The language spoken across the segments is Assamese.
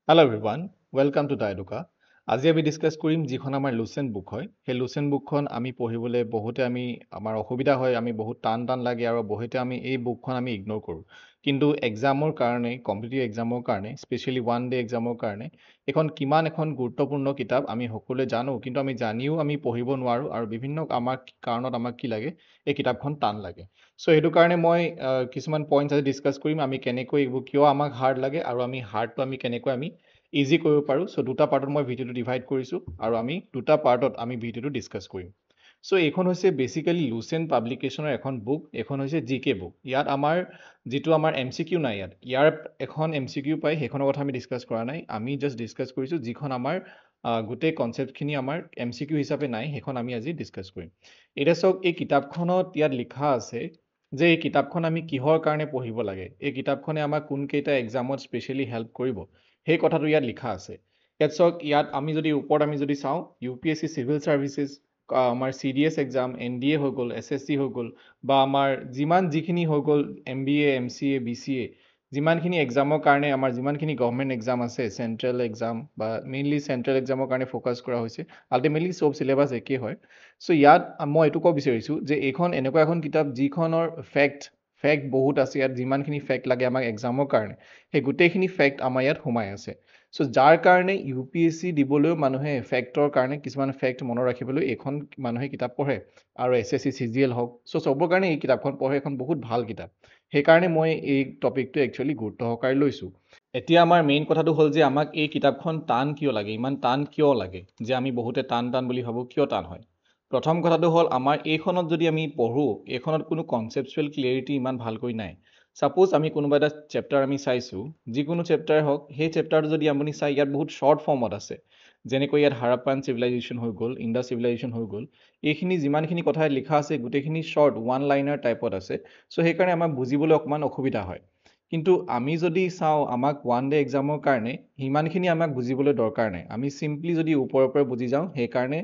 Hello everyone, welcome to Daiduka. আজি আমি ডিসকাস কৰিম যিখন আমাৰ লুচেন বুক হয় সেই লুচেন বুকখন আমি পঢ়িবলৈ বহুতে আমাৰ অসুবিধা হয় আমি বহুত টান লাগে আৰু বহুতে আমি এই বুকখন আমি ইগনোৰ কৰোঁ কিন্তু এক্সামৰ কাৰণে কম্পিটিটিভ এক্সামৰ কাৰণে স্পেচিয়েলি ওৱান ডে এক্সামৰ কাৰণে এখন কিমান এখন গুৰুত্বপূৰ্ণ কিতাপ আমি সকলোৱে জানো কিন্তু আমি জানিও আমি পঢ়িব নোৱাৰোঁ আৰু বিভিন্ন কাৰণত আমাক কি লাগে এই কিতাপখন টান লাগে চ' সেইটো কাৰণে মই কিছুমান পইণ্টছ আজি ডিছকাছ কৰিম আমি কেনেকৈ এইবোৰ কিয় আমাক হাৰ্ড লাগে আৰু আমি হাৰ্ডটো আমি কেনেকৈ আমি ইজি কৰিব পাৰোঁ চ' দুটা পাৰ্টত মই ভিডিঅ'টো ডিভাইড কৰিছোঁ আৰু আমি দুটা পাৰ্টত আমি ভিডিঅ'টো ডিছকাছ কৰিম চ' এইখন হৈছে বেচিকেলি লুচেন পাব্লিকেশ্যনৰ এখন বুক এইখন হৈছে জি.কে. বুক ইয়াত আমাৰ যিটো আমাৰ MCQ নাই ইয়াৰ এখন MCQ পাই সেইখনৰ কথা আমি ডিছকাছ কৰা নাই আমি জাষ্ট ডিছকাছ কৰিছোঁ যিখন আমাৰ গোটেই কনচেপ্টখিনি আমাৰ MCQ হিচাপে নাই সেইখন আমি আজি ডিছকাছ কৰিম এতিয়া চাওক এই কিতাপখনত ইয়াত লিখা আছে যে এই কিতাপখন আমি কিহৰ কাৰণে পঢ়িব লাগে এই কিতাপখনে আমাক কোনকেইটা এক্সামত স্পেচিয়েলি হেল্প কৰিব সেই কথাটো ইয়াত লিখা আছে ইয়াত চাওক ইয়াত আমি যদি ওপৰত আমি যদি চাওঁ UPSC চিভিল চাৰ্ভিচেছ আমাৰ CDS এক্সাম NDA হৈ গ'ল SSC হৈ গ'ল বা আমাৰ যিখিনি হৈ গ'ল MBA MCA BCA যিমানখিনি এক্সামৰ কাৰণে আমাৰ যিমানখিনি গভৰ্ণমেণ্ট এক্সাম আছে চেণ্ট্ৰেল এক্সাম বা মেইনলি চেণ্ট্ৰেল এক্সামৰ কাৰণে ফ'কাছ কৰা হৈছে আল্টিমেটলি চব চিলেবাছ একেই হয় চ' ইয়াত মই এইটো ক'ব বিচাৰিছোঁ যে এইখন এনেকুৱা এখন কিতাপ যিখনৰ ফেক্ট বহুত আছে ইয়াত যিমানখিনি ফেক্ট লাগে আমাক এক্সামৰ কাৰণে সেই গোটেইখিনি ফেক্ট আমাৰ ইয়াত সোমাই আছে চ' যাৰ কাৰণে UPSC দিবলৈও মানুহে ফেক্টৰ কাৰণে কিছুমান ফেক্ট মনত ৰাখিবলৈ এইখন মানুহে কিতাপ পঢ়ে আৰু SSC CGL হওক চ' চবৰ কাৰণে এই কিতাপখন পঢ়ে এখন বহুত ভাল কিতাপ সেইকাৰণে মই এই টপিকটো একচুৱেলি গুৰুত্ব সহকাৰে লৈছোঁ এতিয়া আমাৰ মেইন কথাটো হ'ল যে আমাক এই কিতাপখন টান কিয় লাগে ইমান টান কিয় লাগে যে আমি বহুতে টান বুলি ভাবোঁ কিয় টান হয় প্ৰথম কথাটো হ'ল আমাৰ এইখনত যদি আমি পঢ়োঁ এইখনত কোনো কনচেপচুৱেল ক্লিয়াৰিটি ইমান ভালকৈ নাই ছাপোজ আমি কোনোবা এটা চেপ্টাৰ আমি চাইছোঁ যিকোনো চেপ্টাৰ হওক সেই চেপ্টাৰটো যদি আপুনি চাই ইয়াত বহুত শ্বৰ্ট ফৰ্মত আছে যেনেকৈ ইয়াত হাৰাপ্পান চিভিলাইজেশ্যন হৈ গ'ল ইণ্ডাছ চিভিলাইজেশ্যন হৈ গ'ল এইখিনি যিমানখিনি কথা লিখা আছে গোটেইখিনি শ্বৰ্ট ওৱান লাইনাৰ টাইপত আছে চ' সেইকাৰণে আমাক বুজিবলৈ অকণমান অসুবিধা হয় কিন্তু আমি যদি চাওঁ আমাক ওৱান ডে এক্সামৰ কাৰণে সিমানখিনি আমাক বুজিবলৈ দৰকাৰ নাই আমি চিম্পলি যদি ওপৰে বুজি যাওঁ সেইকাৰণে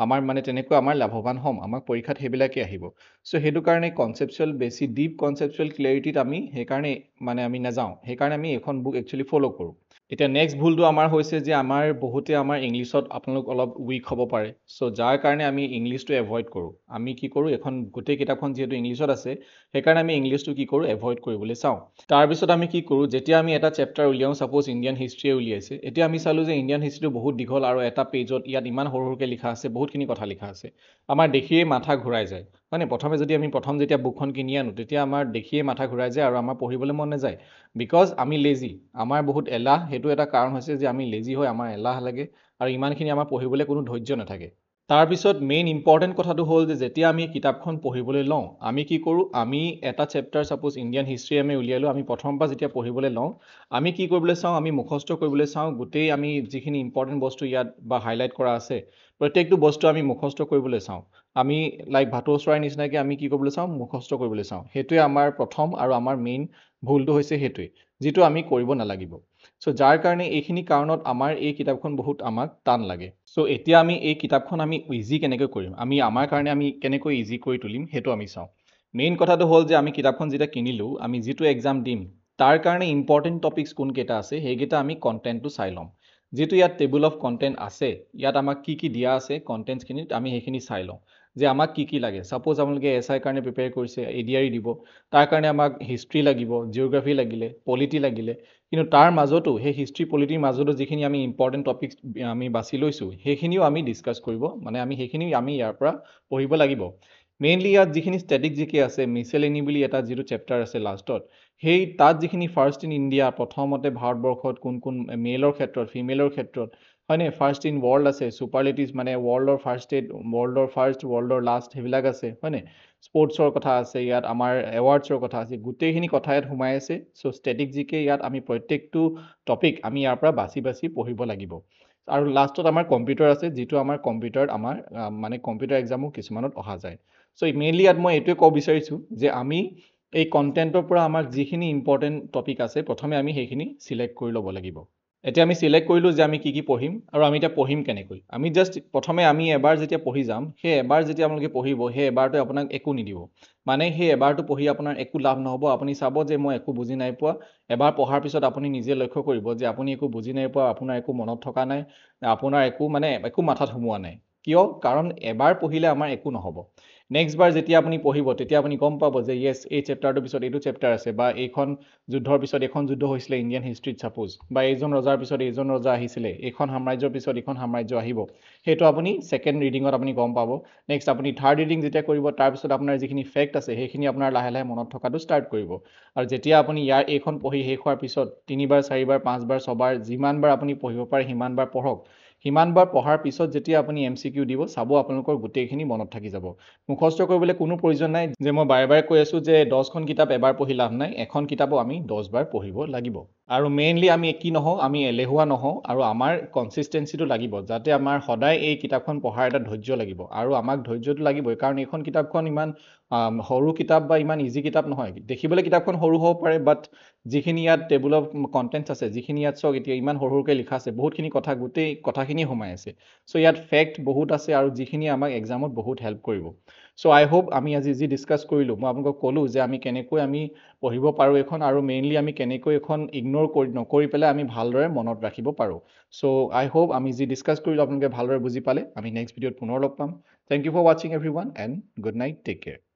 আমাৰ মানে তেনেকৈ আমাৰ লাভৱান হ'ম আমাক পৰীক্ষাত সেইবিলাকেই আহিব চ' সেইটো কাৰণে কনচেপচুৱেল বেছি ডিপ কনচেপচুৱেল ক্লেৰিটিত আমি সেইকাৰণে মানে আমি নাযাওঁ সেইকাৰণে আমি এইখন বুক একচুৱেলি ফ'ল' কৰোঁ এতিয়া নেক্সট ভুলটো আমাৰ হৈছে যে আমাৰ বহুতে আমাৰ ইংলিছত আপোনালোক অলপ উইক হ'ব পাৰে চ' যাৰ কাৰণে আমি ইংলিছটো এভইড কৰোঁ আমি কি কৰোঁ এখন গোটেই কিতাপখন যিহেতু ইংলিছত আছে সেইকাৰণে আমি ইংলিছটো কি কৰোঁ এভইড কৰিবলৈ চাওঁ তাৰপিছত আমি কি কৰোঁ যেতিয়া আমি এটা চেপ্টাৰ উলিয়াওঁ ছাপ'জ ইণ্ডিয়ান হিষ্ট্ৰীয়ে উলিয়াইছে এতিয়া আমি চালোঁ যে ইণ্ডিয়ান হিষ্ট্ৰীটো বহুত দীঘল আৰু এটা পেজত ইয়াত ইমান সৰুকৈ লিখা আছে বহুতখিনি কথা লিখা আছে আমাৰ দেখিয়ে মাথা ঘূৰাই যায় মানে প্ৰথমে যদি আমি যেতিয়া বুকখন কিনি আনো তেতিয়া আমাৰ দেখিয়ে মাথা ঘূৰাই যায় আৰু আমাৰ পঢ়িবলৈ মন নাযায় বিকজ আমি লেজি আমাৰ বহুত এলাহ সেইটো এটা কাৰণ হৈছে যে আমি লেজি হয় আমাৰ এলাহ লাগে আৰু ইমানখিনি আমাৰ পঢ়িবলৈ কোনো ধৈৰ্য নাথাকে তাৰপিছত মেইন ইম্পৰ্টেণ্ট কথাটো হ'ল যে যেতিয়া আমি কিতাপখন পঢ়িবলৈ লওঁ আমি কি কৰোঁ আমি এটা চেপ্টাৰ ছাপ'জ ইণ্ডিয়ান হিষ্ট্ৰী আমি উলিয়ালোঁ আমি প্ৰথমৰ পৰা যেতিয়া পঢ়িবলৈ লওঁ আমি কি কৰিবলৈ চাওঁ আমি মুখস্থ কৰিবলৈ চাওঁ গোটেই আমি যিখিনি ইম্পৰ্টেণ্ট বস্তু ইয়াত বা হাইলাইট কৰা আছে প্ৰত্যেকটো বস্তু আমি মুখস্থ কৰিবলৈ চাওঁ আমি লাইক ভাটৌ চৰাইৰ নিচিনাকৈ আমি কি কৰিবলৈ চাওঁ মুখস্থ কৰিবলৈ চাওঁ সেইটোৱে আমাৰ প্ৰথম আৰু আমাৰ মেইন ভুলটো হৈছে সেইটোৱে যিটো আমি কৰিব নালাগিব চ' যাৰ কাৰণে এইখিনি কাৰণত আমাৰ এই কিতাপখন বহুত আমাক টান লাগে চ' এতিয়া আমি এই কিতাপখন আমি ইজি কেনেকৈ কৰিম আমি আমাৰ কাৰণে আমি কেনেকৈ ইজি কৰি তুলিম সেইটো আমি চাওঁ মেইন কথাটো হ'ল যে আমি কিতাপখন যেতিয়া কিনিলোঁ আমি যিটো এক্সাম দিম তাৰ কাৰণে ইম্পৰ্টেণ্ট টপিকছ কোনকেইটা আছে সেইকেইটা আমি কণ্টেণ্টটো চাই ল'ম যিটো ইয়াত টেবুল অফ কণ্টেণ্ট আছে ইয়াত আমাক কি দিয়া আছে কণ্টেণ্টছখিনিত আমি সেইখিনি চাই লওঁ যে আমাক কি লাগে ছাপ'জ আপোনালোকে SI কাৰণে প্ৰিপেয়াৰ কৰিছে ADR দিব তাৰ কাৰণে আমাক হিষ্ট্ৰী লাগিব জিঅ'গ্ৰাফী লাগিলে পলিটি লাগিলে কিন্তু তাৰ মাজতো সেই হিষ্ট্ৰী পলিটিৰ মাজতো যিখিনি আমি ইম্পৰ্টেণ্ট টপিকছ আমি বাছি লৈছোঁ সেইখিনিও আমি ডিছকাছ কৰিব মানে আমি সেইখিনি আমি ইয়াৰ পৰা পঢ়িব লাগিব মেইনলি ইয়াত যিখিনি ষ্টেটিক জিকে আছে মিছেলেনি বুলি এটা যিটো চেপ্টাৰ আছে লাষ্টত সেই তাত যিখিনি ফাৰ্ষ্ট ইন ইণ্ডিয়া প্ৰথমতে ভাৰতবৰ্ষত কোন মেলৰ ক্ষেত্ৰত ফিমেলৰ ক্ষেত্ৰত হয়নে ফাৰ্ষ্ট ইন ৱৰ্ল্ড আছে ছুপাৰলেটিভছ মানে ৱৰ্ল্ডৰ ফাৰ্ষ্ট ষ্টেট ৱৰ্ল্ডৰ ফাৰ্ষ্ট ৱৰ্ল্ডৰ লাষ্ট সেইবিলাক আছে হয়নে স্পৰ্টছৰ কথা আছে ইয়াত আমাৰ এৱাৰ্ডছৰ কথা আছে গোটেইখিনি কথা ইয়াত সোমাই আছে চ' ষ্টেটিক জিকে ইয়াত আমি প্ৰত্যেকটো টপিক আমি ইয়াৰ পৰা বাছি পঢ়িব লাগিব আৰু লাষ্টত আমাৰ কম্পিউটাৰ আছে যিটো আমাৰ কম্পিউটাৰত আমাৰ মানে কম্পিউটাৰ এক্সামো কিছুমানত অহা যায় চ' মেইনলি ইয়াত মই এইটোৱে ক'ব বিচাৰিছোঁ যে আমি এই কণ্টেণ্টৰ পৰা আমাক যিখিনি ইম্পৰ্টেণ্ট টপিক আছে প্ৰথমে আমি সেইখিনি চিলেক্ট কৰি ল'ব লাগিব এতিয়া আমি সিলেক্ট কৰিলোঁ যে আমি কি পঢ়িম আৰু আমি এতিয়া পঢ়িম কেনেকৈ আমি জাষ্ট প্ৰথমে আমি এবাৰ যেতিয়া পঢ়ি যাম সেই এবাৰ যেতিয়া আপোনালোকে পঢ়িব সেই এবাৰটোৱে আপোনাক একো নিদিব মানে সেই এবাৰটো পঢ়ি আপোনাৰ একো লাভ নহ'ব আপুনি চাব যে মই একো বুজি নাই পোৱা এবাৰ পঢ়াৰ পিছত আপুনি নিজে লক্ষ্য কৰিব যে আপুনি একো বুজি নাই পোৱা আপোনাৰ একো মনত থকা নাই আপোনাৰ একো মাথাত সোমোৱা নাই কিয় কাৰণ এবাৰ পঢ়িলে আমাৰ একো নহ'ব নেক্সট বাৰ যেতিয়া আপুনি পঢ়িব তেতিয়া আপুনি গম পাব যে য়েছ এই চেপ্টাৰটোৰ পিছত এইটো চেপ্টাৰ আছে বা এইখন যুদ্ধৰ পিছত এখন যুদ্ধ হৈছিলে ইণ্ডিয়ান হিষ্ট্ৰীত ছাপোজ বা এইজন ৰজাৰ পিছত এইজন ৰজা আহিছিলে এইখন সাম্ৰাজ্যৰ পিছত এইখন সাম্ৰাজ্য আহিব সেইটো আপুনি ছেকেণ্ড ৰিডিঙত আপুনি গম পাব নেক্সট আপুনি থাৰ্ড ৰিডিং যেতিয়া কৰিব তাৰপিছত আপোনাৰ যিখিনি ফেক্ট আছে সেইখিনি আপোনাৰ লাহে লাহে মনত থকাটো ষ্টাৰ্ট কৰিব আৰু যেতিয়া আপুনি এইখন পঢ়ি শেষ হোৱাৰ পিছত 3বাৰ 4বাৰ 5বাৰ 6বাৰ যিমানবাৰ আপুনি পঢ়িব পাৰে সিমানবাৰ পঢ়ক সিমানবাৰ পঢ়াৰ পিছত যেতিয়া আপুনি MCQ দিব চাব আপোনালোকৰ গোটেইখিনি মনত থাকি যাব মুখস্থ কৰিবলৈ কোনো প্ৰয়োজন নাই যে মই বাৰে বাৰে কৈ আছো যে 10খন কিতাপ এবাৰ পঢ়ি লাভ নাই এখন কিতাপো আমি 10 বাৰ পঢ়িব লাগিব আৰু মেইনলি আমি কি নহওঁ আমি এলেহুৱা নহওঁ আৰু আমাৰ কনসিষ্টেন্সিটো লাগিব যাতে আমাৰ সদায় এই কিতাপখন পঢ়াৰ এটা ধৈৰ্য লাগিব আৰু আমাক ধৈৰ্যটো লাগিবই কাৰণ এইখন কিতাপখন ইমান সৰু কিতাপ বা ইমান ইজি কিতাপ নহয় দেখিবলৈ কিতাপখন সৰু হ'ব পাৰে বাট যিখিনি ইয়াত টেবুল অফ কন্টেন্টছ আছে যিখিনি ইয়াত চক এতিয়া ইমান সৰুকৈ লিখা আছে বহুতখিনি কথা গোটেই কথাখিনি সোমাই আছে সো ইয়াত ফেক্ট বহুত আছে আৰু যিখিনি আমাক এক্সামত বহুত হেল্প কৰিব সো আই হোপ আমি আজি যি ডিসকাস কৰিলোঁ মই আপোনাক ক'লো যে আমি কেনেকৈ আমি পঢ়িব পাৰো এখন আৰু মেইনলি আমি কেনেকৈ এখন ইগনোৰ নকৰি পেলাই আমি ভালদৰে মনত ৰাখিব পাৰো সো আই হোপ আমি যি ডিসকাস কৰিলোঁ আপোনালোকে ভালদৰে বুজি পালে আমি নেক্সট ভিডিঅ'ত পুনৰ লগ পাম thank you for watching everyone and good night take care